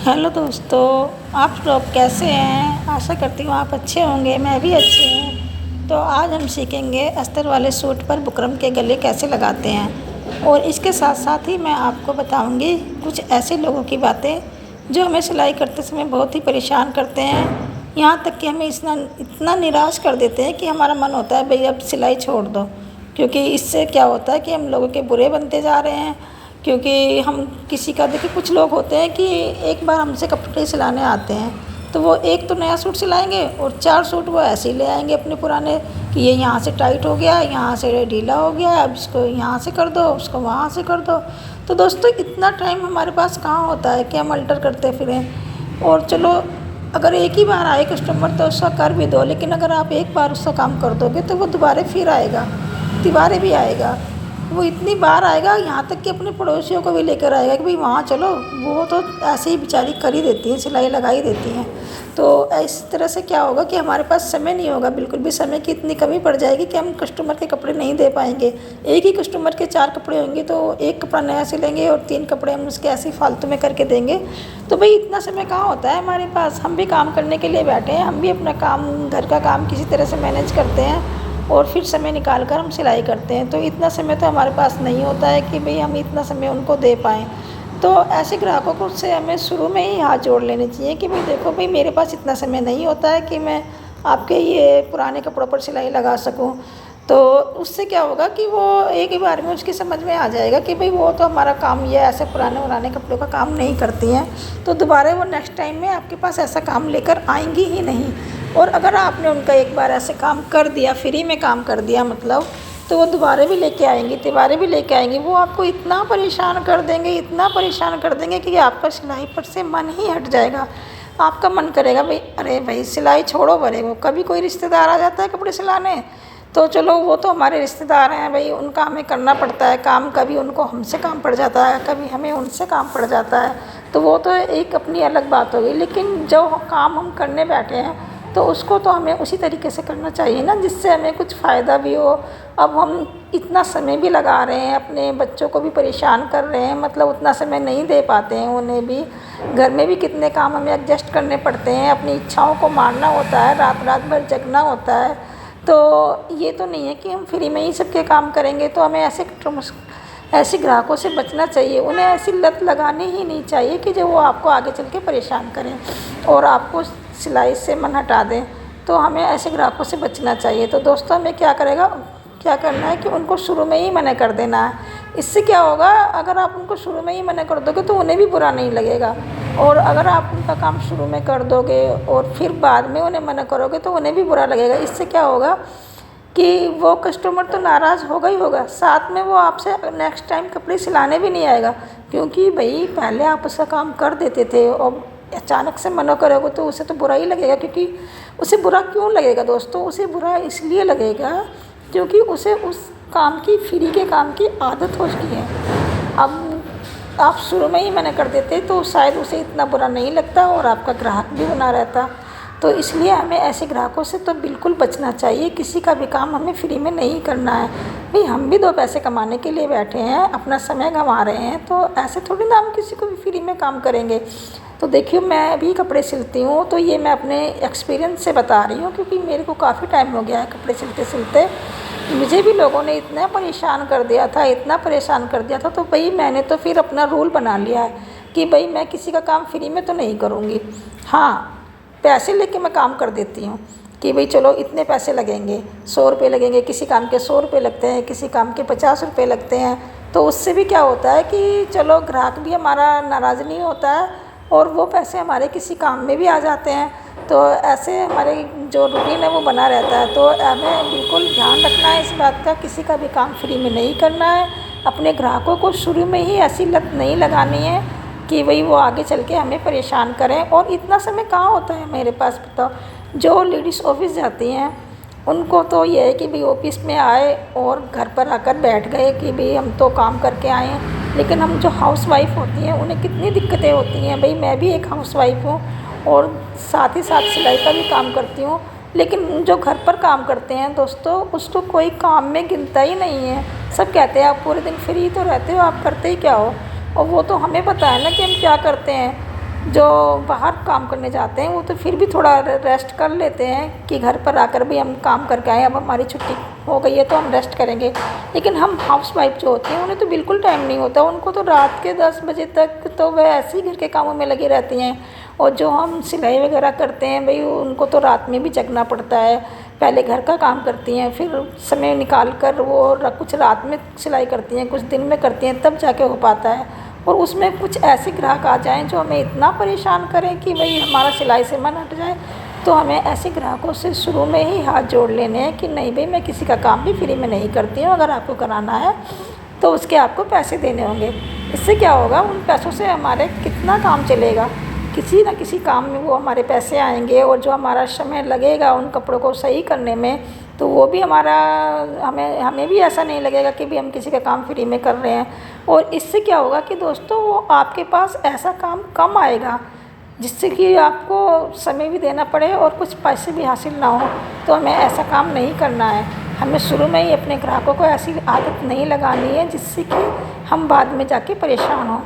Hello दोस्तों, आप लोग कैसे हैं। आशा करती हूँ आप अच्छे होंगे, मैं भी अच्छी हूँ। तो आज हम सीखेंगे अस्तर वाले सूट पर बुकरम के गले कैसे लगाते हैं, और इसके साथ साथ ही मैं आपको बताऊँगी कुछ ऐसे लोगों की बातें जो हमें सिलाई करते समय बहुत ही परेशान करते हैं। यहाँ तक कि हमें इतना इतना निराश कर देते हैं कि हमारा मन होता है भाई अब सिलाई छोड़ दो, क्योंकि इससे क्या होता है कि हम लोगों के बुरे बनते जा रहे हैं। क्योंकि हम किसी का देखिए, कुछ लोग होते हैं कि एक बार हमसे कपड़े सिलाने आते हैं तो वो एक तो नया सूट सिलाएंगे और 4 सूट वो ऐसे ही ले आएंगे अपने पुराने, कि ये यहाँ से टाइट हो गया, यहाँ से ढीला हो गया, अब इसको यहाँ से कर दो, उसको वहाँ से कर दो। तो दोस्तों, इतना टाइम हमारे पास कहाँ होता है कि हम अल्टर करते फिरें। और चलो, अगर एक ही बार आए कस्टमर तो उसका कर भी दो, लेकिन अगर आप एक बार उसका काम कर दोगे तो वो दोबारा फिर आएगा, तिबारे भी आएगा। वो इतनी बार आएगा, यहाँ तक कि अपने पड़ोसियों को भी लेकर आएगा कि भाई वहाँ चलो, वो तो ऐसे ही बेचारी कर ही देती हैं, सिलाई लगा ही देती हैं। तो इस तरह से क्या होगा कि हमारे पास समय नहीं होगा, बिल्कुल भी समय की इतनी कमी पड़ जाएगी कि हम कस्टमर के कपड़े नहीं दे पाएंगे। एक ही कस्टमर के 4 कपड़े होंगे तो एक कपड़ा नया सिलेंगे और 3 कपड़े हम उसके ऐसे ही फालतू में करके देंगे। तो भाई इतना समय कहाँ होता है हमारे पास। हम भी काम करने के लिए बैठे हैं, हम भी अपना काम, घर का काम किसी तरह से मैनेज करते हैं और फिर समय निकाल कर हम सिलाई करते हैं। तो इतना समय तो हमारे पास नहीं होता है कि भाई हम इतना समय उनको दे पाएँ। तो ऐसे ग्राहकों को से हमें शुरू में ही हाथ जोड़ लेने चाहिए कि भाई देखो भाई, मेरे पास इतना समय नहीं होता है कि मैं आपके ये पुराने कपड़ों पर सिलाई लगा सकूं। तो उससे क्या होगा कि वो एक ही बार में उसकी समझ में आ जाएगा कि भाई वो तो हमारा काम ये ऐसे पुराने कपड़ों का काम नहीं करती हैं। तो दोबारा वो नेक्स्ट टाइम में आपके पास ऐसा काम लेकर आएंगी ही नहीं। और अगर आपने उनका एक बार ऐसे काम कर दिया, फ्री में काम कर दिया मतलब, तो वो दोबारा भी लेके आएंगी, तिबारे भी लेके आएंगी। वो आपको इतना परेशान कर देंगे, इतना परेशान कर देंगे कि आपका सिलाई पर से मन ही हट जाएगा। आपका मन करेगा भाई, अरे भाई सिलाई छोड़ो भरे। वो कभी कोई रिश्तेदार आ जाता है कपड़े सिलाने, तो चलो वो तो हमारे रिश्तेदार हैं भाई, उनका हमें करना पड़ता है काम। कभी उनको हमसे काम पड़ जाता है, कभी हमें उनसे काम पड़ जाता है, तो वो तो एक अपनी अलग बात हो गई। लेकिन जो काम हम करने बैठे हैं तो उसको तो हमें उसी तरीके से करना चाहिए ना, जिससे हमें कुछ फ़ायदा भी हो। अब हम इतना समय भी लगा रहे हैं, अपने बच्चों को भी परेशान कर रहे हैं, मतलब उतना समय नहीं दे पाते हैं उन्हें भी। घर में भी कितने काम हमें एडजस्ट करने पड़ते हैं, अपनी इच्छाओं को मारना होता है, रात रात भर जगना होता है। तो ये तो नहीं है कि हम फ्री में ही सबके काम करेंगे। तो हमें ऐसे ग्राहकों से बचना चाहिए। उन्हें ऐसी लत लगानी ही नहीं चाहिए कि जो वो आपको आगे चल के परेशान करें और आपको सिलाई से मन हटा दें। तो हमें ऐसे ग्राहकों से बचना चाहिए। तो दोस्तों, हमें क्या करना है कि उनको शुरू में ही मना कर देना है। इससे क्या होगा, अगर आप उनको शुरू में ही मना कर दोगे तो उन्हें भी बुरा नहीं लगेगा। और अगर आप उनका काम शुरू में कर दोगे और फिर बाद में उन्हें मना करोगे तो उन्हें भी बुरा लगेगा। इससे क्या होगा कि वो कस्टमर तो नाराज़ होगा ही होगा, साथ में वो आपसे नेक्स्ट टाइम कपड़े सिलाने भी नहीं आएगा। क्योंकि भाई पहले आप उसका काम कर देते थे और अचानक से मना करोगे तो उसे तो बुरा ही लगेगा। क्योंकि उसे बुरा क्यों लगेगा दोस्तों, उसे बुरा इसलिए लगेगा क्योंकि उसे उस काम की, फ्री के काम की आदत हो चुकी है। अब आप शुरू में ही मना कर देते तो शायद उसे इतना बुरा नहीं लगता और आपका ग्राहक भी बना रहता। तो इसलिए हमें ऐसे ग्राहकों से तो बिल्कुल बचना चाहिए। किसी का भी काम हमें फ्री में नहीं करना है भाई। हम भी 2 पैसे कमाने के लिए बैठे हैं, अपना समय गंवा रहे हैं, तो ऐसे थोड़ी ना हम किसी को भी फ्री में काम करेंगे। तो देखिए, मैं भी कपड़े सिलती हूँ, तो ये मैं अपने एक्सपीरियंस से बता रही हूँ, क्योंकि मेरे को काफ़ी टाइम हो गया है कपड़े सिलते सिलते। मुझे भी लोगों ने इतना परेशान कर दिया था, इतना परेशान कर दिया था। तो भाई मैंने तो फिर अपना रूल बना लिया है कि भाई मैं किसी का काम फ्री में तो नहीं करूँगी। हाँ, पैसे लेके मैं काम कर देती हूँ कि भाई चलो इतने पैसे लगेंगे, 100 रुपये लगेंगे, किसी काम के 100 रुपये लगते हैं, किसी काम के 50 रुपये लगते हैं। तो उससे भी क्या होता है कि चलो ग्राहक भी हमारा नाराज़ नहीं होता है और वो पैसे हमारे किसी काम में भी आ जाते हैं। तो ऐसे हमारे जो रूटीन है वो बना रहता है। तो हमें बिल्कुल ध्यान रखना है इस बात का, किसी का भी काम फ्री में नहीं करना है। अपने ग्राहकों को शुरू में ही ऐसी लत नहीं लगानी है कि भाई वो आगे चल के हमें परेशान करें। और इतना समय कहाँ होता है मेरे पास, बताओ। जो लेडीज़ ऑफिस जाती हैं उनको तो ये है कि भाई ऑफिस में आए और घर पर आकर बैठ गए कि भाई हम तो काम करके आए हैं। लेकिन हम जो हाउस वाइफ होती हैं उन्हें कितनी दिक्कतें होती हैं। भाई मैं भी एक हाउस वाइफ हूँ और साथ ही साथ सिलाई का भी काम करती हूँ। लेकिन जो घर पर काम करते हैं दोस्तों, उसको कोई काम में गिनता ही नहीं है। सब कहते हैं आप पूरे दिन फ्री तो रहते हो, आप करते ही क्या हो। और वो तो हमें पता है ना कि हम क्या करते हैं। जो बाहर काम करने जाते हैं वो तो फिर भी थोड़ा रेस्ट कर लेते हैं कि घर पर आकर भी हम काम करके आए, अब हमारी छुट्टी हो गई है तो हम रेस्ट करेंगे। लेकिन हम हाउसवाइफ जो होती हैं उन्हें तो बिल्कुल टाइम नहीं होता, उनको तो रात के 10 बजे तक तो वह ऐसे ही घर के कामों में लगी रहती हैं। और जो हम सिलाई वगैरह करते हैं भाई, उनको तो रात में भी जगना पड़ता है, पहले घर का काम करती हैं, फिर समय निकाल कर वो कुछ रात में सिलाई करती हैं, कुछ दिन में करती हैं, तब जाके हो पाता है। और उसमें कुछ ऐसे ग्राहक आ जाएं जो हमें इतना परेशान करें कि भाई हमारा सिलाई से मन हट जाए, तो हमें ऐसे ग्राहकों से शुरू में ही हाथ जोड़ लेने हैं कि नहीं भाई, मैं किसी का काम भी फ्री में नहीं करती हूँ, अगर आपको कराना है तो उसके आपको पैसे देने होंगे। इससे क्या होगा, उन पैसों से हमारे कितना काम चलेगा, किसी न किसी काम में वो हमारे पैसे आएंगे, और जो हमारा समय लगेगा उन कपड़ों को सही करने में, तो वो भी हमारा हमें भी ऐसा नहीं लगेगा कि भी हम किसी का काम फ्री में कर रहे हैं। और इससे क्या होगा कि दोस्तों, वो आपके पास ऐसा काम कम आएगा जिससे कि आपको समय भी देना पड़े और कुछ पैसे भी हासिल ना हो। तो हमें ऐसा काम नहीं करना है, हमें शुरू में ही अपने ग्राहकों को ऐसी आदत नहीं लगानी है जिससे कि हम बाद में जाके परेशान हों।